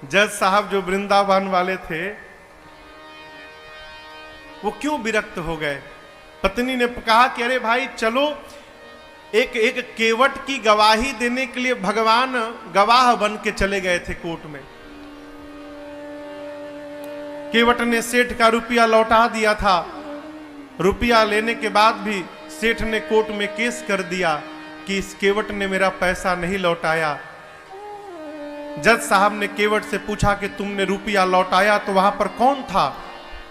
जज साहब जो वृंदावन वाले थे वो क्यों विरक्त हो गए। पत्नी ने कहा कि अरे भाई चलो, एक केवट की गवाही देने के लिए भगवान गवाह बन के चले गए थे कोर्ट में। केवट ने सेठ का रुपया लौटा दिया था। रुपया लेने के बाद भी सेठ ने कोर्ट में केस कर दिया कि इस केवट ने मेरा पैसा नहीं लौटाया। जज साहब ने केवट से पूछा कि तुमने रुपया लौटाया तो वहां पर कौन था।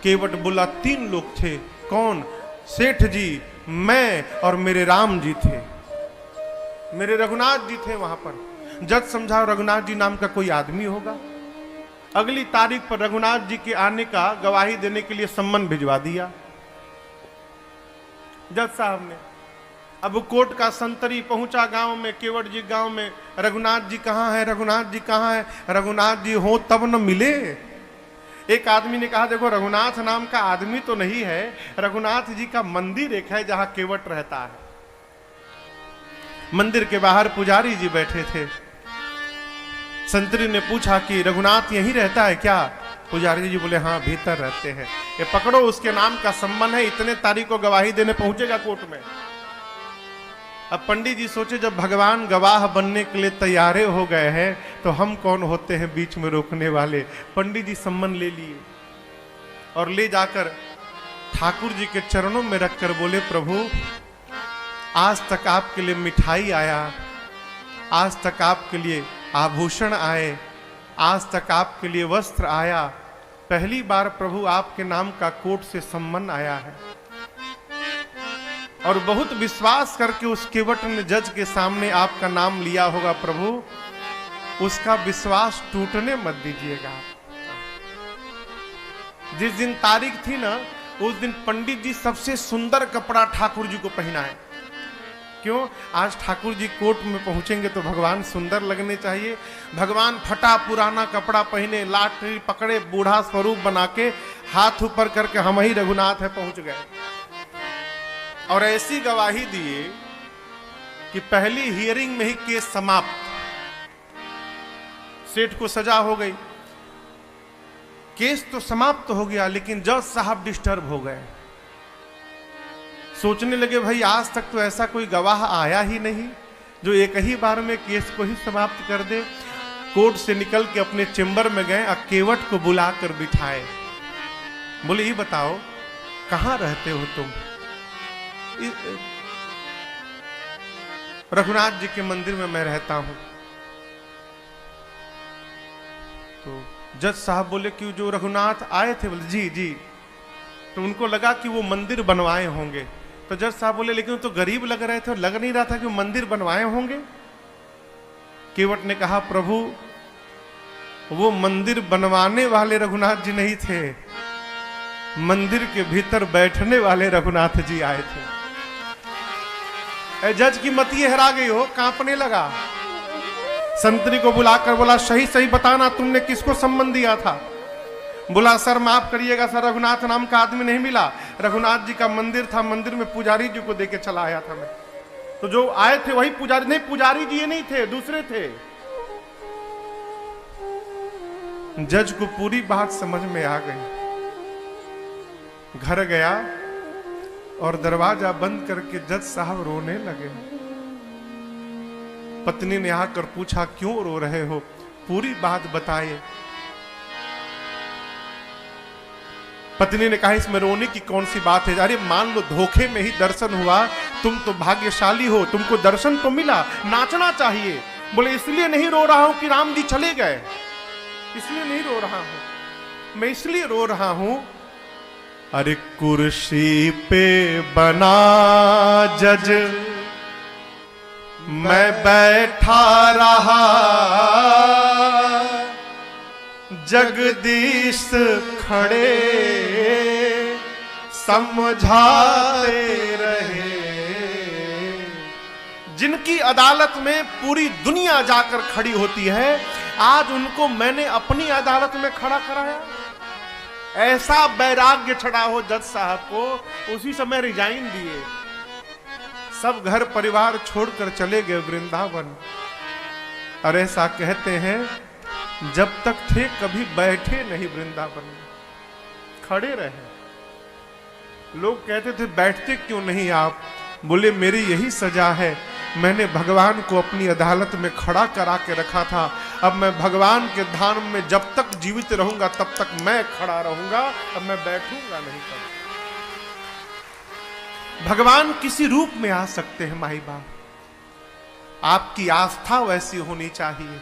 केवट बोला 3 लोग थे। कौन? सेठ जी, मैं और मेरे राम जी थे, मेरे रघुनाथ जी थे वहां पर। जज समझा रघुनाथ जी नाम का कोई आदमी होगा। अगली तारीख पर रघुनाथ जी के आने का गवाही देने के लिए सम्मन भिजवा दिया जज साहब ने। अब कोर्ट का संतरी पहुंचा गांव में, केवट जी गांव में, रघुनाथ जी कहां है, रघुनाथ जी कहां है, रघुनाथ जी हो तब न मिले। एक आदमी ने कहा देखो रघुनाथ नाम का आदमी तो नहीं है, रघुनाथ जी का मंदिर एक है जहां केवट रहता है। मंदिर के बाहर पुजारी जी बैठे थे। संतरी ने पूछा कि रघुनाथ यहीं रहता है क्या? पुजारी जी बोले हाँ भीतर रहते हैं। ये पकड़ो, उसके नाम का सम्मान है, इतने तारीख को गवाही देने पहुंचेगा कोर्ट में। अब पंडित जी सोचे जब भगवान गवाह बनने के लिए तैयारे हो गए हैं तो हम कौन होते हैं बीच में रोकने वाले। पंडित जी सम्मन ले लिए और ले जाकर ठाकुर जी के चरणों में रखकर बोले प्रभु आज तक आपके लिए मिठाई आया, आज तक आपके लिए आभूषण आए, आज तक आपके लिए वस्त्र आया, पहली बार प्रभु आपके नाम का कोर्ट से सम्मन आया है। और बहुत विश्वास करके उस केवट ने जज के सामने आपका नाम लिया होगा प्रभु, उसका विश्वास टूटने मत दीजिएगा। जिस दिन तारीख थी ना उस दिन पंडित जी सबसे सुंदर कपड़ा ठाकुर जी को पहनाए। क्यों? आज ठाकुर जी कोर्ट में पहुंचेंगे तो भगवान सुंदर लगने चाहिए। भगवान फटा पुराना कपड़ा पहने, लाठी पकड़े, बूढ़ा स्वरूप बना के हाथ ऊपर करके हम ही रघुनाथ है पहुंच गए। और ऐसी गवाही दिए कि पहली हियरिंग में ही केस समाप्त। सेठ को सजा हो गई, केस तो समाप्त हो गया, लेकिन जज साहब डिस्टर्ब हो गए। सोचने लगे भाई आज तक तो ऐसा कोई गवाह आया ही नहीं जो एक ही बार में केस को ही समाप्त कर दे। कोर्ट से निकल के अपने चेंबर में गए, केवट को बुलाकर बिठाए। बोले ये बताओ कहां रहते हो तुम? रघुनाथ जी के मंदिर में मैं रहता हूं। तो जज साहब बोले कि जो रघुनाथ आए थे, बोले जी जी। तो उनको लगा कि वो मंदिर बनवाए होंगे। तो जज साहब बोले लेकिन तो गरीब लग रहे थे और लग नहीं रहा था कि वो मंदिर बनवाए होंगे। केवट ने कहा प्रभु वो मंदिर बनवाने वाले रघुनाथ जी नहीं थे, मंदिर के भीतर बैठने वाले रघुनाथ जी आए थे। जज की मति हरा गई हो, कांपने लगा। संतरी को बुलाकर बोला सही सही बताना तुमने किसको सम्मन दिया था? बोला सर माफ करिएगा सर, रघुनाथ नाम का आदमी नहीं मिला। रघुनाथ जी का मंदिर था, मंदिर में पुजारी जी को देके चला आया था मैं। तो जो आए थे वही पुजारी, नहीं पुजारी जी ये नहीं थे, दूसरे थे। जज को पूरी बात समझ में आ गई। घर गया और दरवाजा बंद करके जज साहब रोने लगे। पत्नी ने आकर पूछा क्यों रो रहे हो? पूरी बात बताए। पत्नी ने कहा इसमें रोने की कौन सी बात है? अरे मान लो धोखे में ही दर्शन हुआ, तुम तो भाग्यशाली हो, तुमको दर्शन तो मिला, नाचना चाहिए। बोले इसलिए नहीं रो रहा हूं कि राम जी चले गए, इसलिए नहीं रो रहा हूं, मैं इसलिए रो रहा हूं अरे कुर्सी पे बना जज मैं बैठा रहा, जगदीश खड़े समझाते रहे। जिनकी अदालत में पूरी दुनिया जाकर खड़ी होती है, आज उनको मैंने अपनी अदालत में खड़ा कराया। ऐसा वैराग्य चढ़ा हो जज साहब को, उसी समय रिजाइन दिए, सब घर परिवार छोड़कर चले गए वृंदावन। और ऐसा कहते हैं जब तक थे कभी बैठे नहीं वृंदावन में, खड़े रहे। लोग कहते थे बैठते क्यों नहीं आप? बोले मेरी यही सजा है, मैंने भगवान को अपनी अदालत में खड़ा करा के रखा था, अब मैं भगवान के धाम में जब तक जीवित रहूंगा तब तक मैं खड़ा रहूंगा, अब मैं बैठूंगा नहीं कभी। भगवान किसी रूप में आ सकते हैं माई बाप, आपकी आस्था वैसी होनी चाहिए।